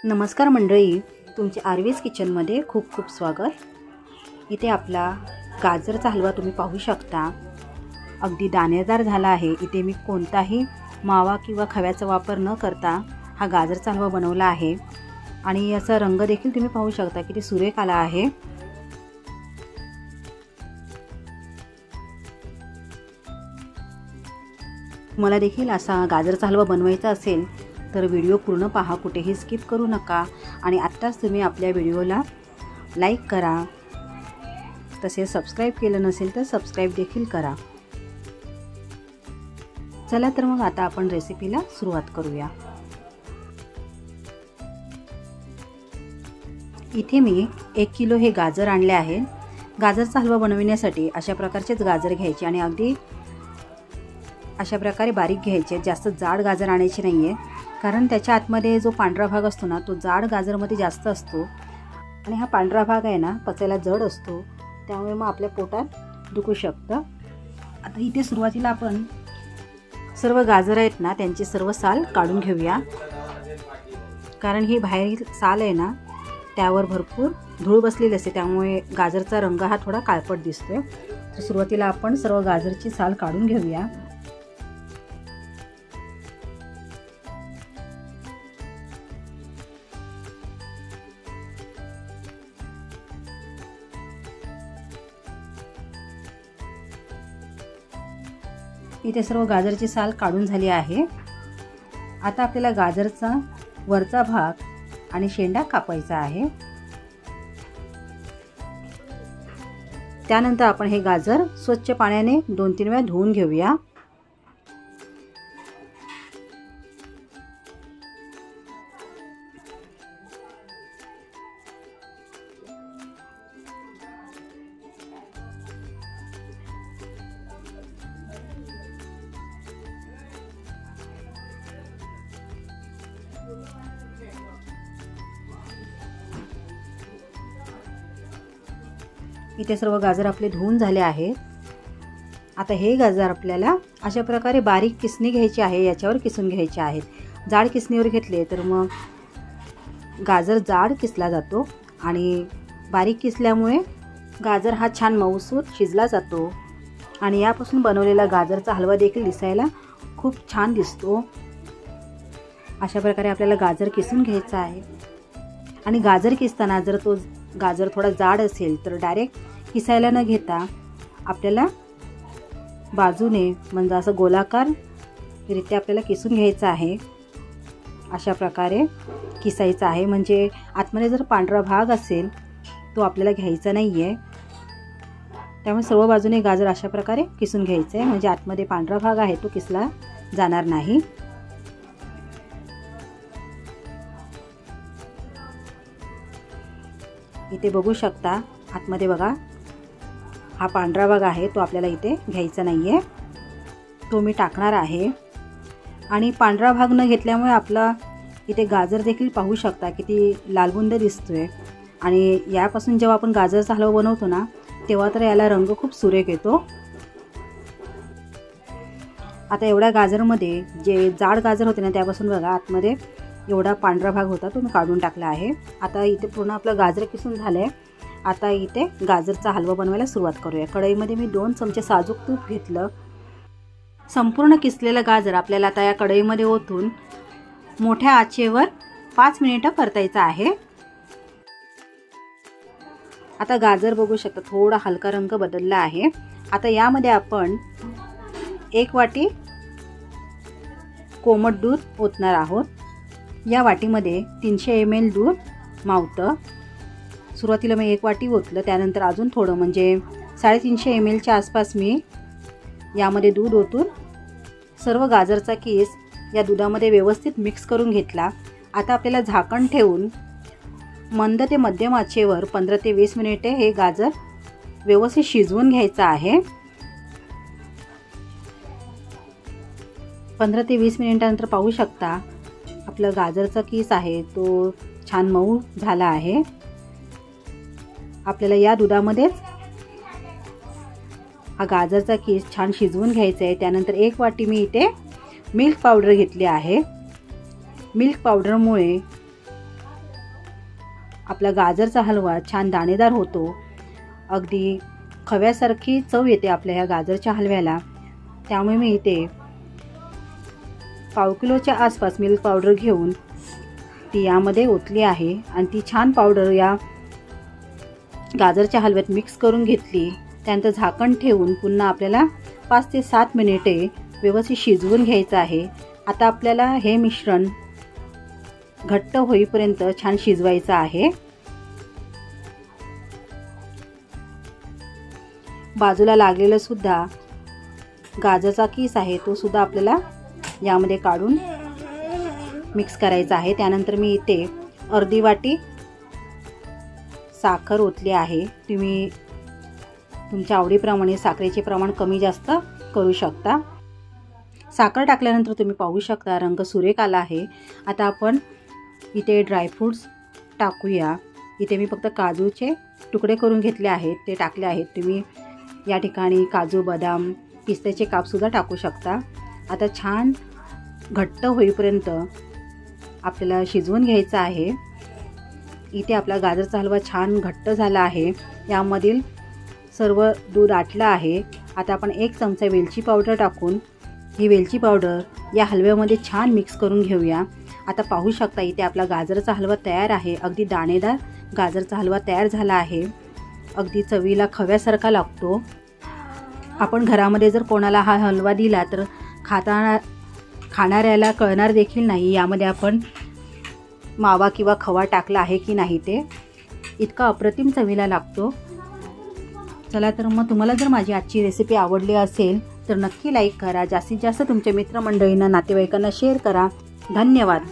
नमस्कार मंडळी, तुमचे आर्वीज किचनमध्ये खूप खूप स्वागत। इथे आपला गाजरचा हलवा तुम्ही पाहू शकता, अगदी दाणेदार झाला आहे। इथे मी कोणताही मावा किंवा खव्याचा वापर न करता हा गाजरचा हलवा बनवला आहे आणि याचा रंग देखील तुम्ही पाहू शकता किती सुरेख आला आहे। मला देखील असा गाजरचा हलवा बनवायचा असेल तर व्हिडिओ पूर्ण पहा, कुठेही स्किप करू नका आणि आत्ताच तुम्ही आपल्या व्हिडिओला लाईक करा, तसेच सबस्क्राईब केलं नसेल तर सबस्क्राईब देखील करा। चला तर मग आता आपण रेसिपीला सुरुवात करूया। इथे मी 1 किलो हे गाजर आणले आहे। गाजरचा हलवा बनवण्यासाठी अशा प्रकारचेच गाजर घ्यायचे आणि अगदी अशा प्रकारे बारीक घ्यायचे। जास्त जाड गाजर आणायचे नाहीये, कारण त्याच्या आतमध्ये जो पांढरा भाग असतो ना तो जाड गाजरमध्ये जास्त असतो आणि हा पांढरा भाग आहे ना पचायला जड असतो, त्यामुळे मग आपल्या पोटात दुखू शकतं। आता इथे सुरुवातीला आपण सर्व गाजर आहेत ना त्यांची सर्व साल काढून घेऊया, कारण ही बाहेर साल आहे ना त्यावर भरपूर धूळ बसलेली असते, त्यामुळे गाजरचा रंग हा थोडा काळपट दिसतोय। तर सुरुवातीला आपण सर्व गाजरची साल काढून घेऊया। इथे सर्व गाजरची साल काढून झाली आहे। आता आपल्याला गाजरचा वरचा भाग आणि शेंडा कापायचा आहे। त्यानंतर आपण हे गाजर स्वच्छ पाण्याने 2-3 वेळा धुवून घेऊया। इथे सर्व गाजर आपले धुवून झाले आहेत। आता हे गाजर आपल्याला अशा प्रकारे बारीक किसणी घ्यायची आहे, याच्यावर किसून घ्यायचे आहेत। जाड किसणीवर घेतले तर मग गाजर जाड किसला जातो आणि बारीक किसल्यामुळे गाजर हा छान मऊसूत शिजला जातो आणि यापासून बनवलेला गाजरचा हलवा देखील दिसायला खूप छान दिसतो। अशा प्रकारे आपल्याला गाजर किसून घ्यायचा आहे आणि गाजर किसताना जर तो गाजर थोडा जाड असेल तर डायरेक्ट किसायला न घेता आपल्याला बाजूने म्हणजे असं गोलाकार रित्या आपल्याला किसून घ्यायचं आहे। अशा प्रकारे किसायचं आहे, म्हणजे आतमध्ये जर पांढरा भाग असेल तो आपल्याला घ्यायचा नाहीये। त्यामुळे सर्व बाजूने गाजर अशा प्रकारे किसून घ्यायचं आहे, म्हणजे आतमध्ये पांढरा भाग आहे तो किसला जाणार नाही। इथे बघू शकता आतमध्ये बघा हा पांढरा भाग आहे तो आपल्याला इथे घ्यायचा नाहीये, तो मी टाकणार आहे। आणि पांढरा भाग न घेतल्यामुळे आपला इथे गाजर देखील पाहू शकता किती लालबुंद दिसतोय आणि यापासून जेव्हा आपण गाजरचा हलवा बनवतो ना तेव्हा तर याला रंग खूप सुरेख येतो। आता एवढ्या गाजरमध्ये जे जाड गाजर होते ना त्यापासून बघा आतमध्ये एवढा पांढरा भाग होता तो मी काढून टाकला आहे। आता इथे पूर्ण आपलं गाजर किसून झालंय। आता इथे गाजरचा हलवा बनवायला सुरुवात करूया। कढईमध्ये मी 2 चमचे साजूक तूप घेतलं। संपूर्ण किसलेलं गाजर आपल्याला आता या कढईमध्ये ओतून मोठ्या आचेवर 5 मिनिटं परतायचं आहे। आता गाजर बघू शकता थोडा हलका रंग बदलला आहे। आता यामध्ये आपण 1 वाटी कोमट दूध ओतणार आहोत। या वाटीमध्ये 300 ml दूध मावतं। सुरुवातीला मी 1 वाटी ओतलं, त्यानंतर अजून थोडं म्हणजे 350 ml च्या आसपास मी यामध्ये दूध ओतून सर्व गाजरचा किस या दुधामध्ये व्यवस्थित मिक्स करून घेतला। आता आपल्याला झाकण ठेवून मंद ते मध्यम आचेवर 15 ते 20 मिनिटे हे गाजर व्यवस्थित शिजवून घ्यायचं आहे। 15 ते 20 मिनिटांनंतर पाहू शकता आपला गाजरचा किस आहे तो छान मऊ झाला आहे। आपल्याला या दुधामध्येच हा गाजरचा किस छान शिजवून घ्यायचा आहे। त्यानंतर 1 वाटी मी इथे मिल्क पावडर घेतली आहे। मिल्क पावडरमुळे आपला गाजरचा हलवा छान दाणेदार होतो. अगदी खव्यासारखी चव येते आपल्या ह्या गाजरच्या हलव्याला. त्यामुळे मी इथे पाव किलोच्या आसपास मिल्क पावडर घेऊन ती यामध्ये ओतली आहे आणि ती छान पावडर या गाजरच्या हलव्यात मिक्स करून घेतली. त्यानंतर झाकण ठेवून पुन्हा आपल्याला 5 ते 7 मिनिटे व्यवस्थित शिजवून घ्यायचं आहे. आता आपल्याला हे मिश्रण घट्ट होईपर्यंत छान शिजवायचं आहे. बाजूला लागलेलं सुद्धा गाजरचा किस आहे तो सुद्धा आपल्याला यामध्ये काढून मिक्स करायचा आहे. त्यानंतर मी इथे अर्धी वाटी साखर ओतली आहे. तुम्ही तुमच्या आवडीप्रमाणे साखरेचे प्रमाण कमी जास्त करू शकता. साखर टाकल्यानंतर तुम्ही पाहू शकता रंग सुरेख आला आहे. आता आपण इथे ड्रायफ्रूट्स टाकूया. इथे मी फक्त काजूचे तुकडे करून घेतले आहेत, ते टाकले आहेत. तुम्ही या ठिकाणी काजू, बदाम, पिस्त्याचे कापसुद्धा टाकू शकता. आता छान घट्ट होईपर्यंत आपल्याला शिजवून घ्यायचं आहे. इथे आपला गाजरचा हलवा छान घट्ट झाला आहे. यामधील सर्व दूध आटलं आहे. आता आपण 1 चमचा वेलची पावडर टाकून ही वेलची पावडर या हलव्यामध्ये छान मिक्स करून घेऊया. आता पाहू शकता इथे आपला गाजरचा हलवा तयार आहे. अगदी दाणेदार गाजरचा हलवा तयार झाला आहे. अगदी चवीला खव्यासारखा लागतो. आपण घरामध्ये जर कोणाला हा हलवा दिला तर खाणाऱ्याला कळणार देखील नाही यामध्ये आपण मावा किंवा खवा टाकला आहे की नाही. ते इतका अप्रतिम चवीला लागतो. चला तर मग तुम्हाला जर माझी आजची रेसिपी आवडली असेल तर नक्की लाईक करा. जास्तीत जास्त तुमच्या मित्रमंडळींना, नातेवाईकांना शेअर करा. धन्यवाद.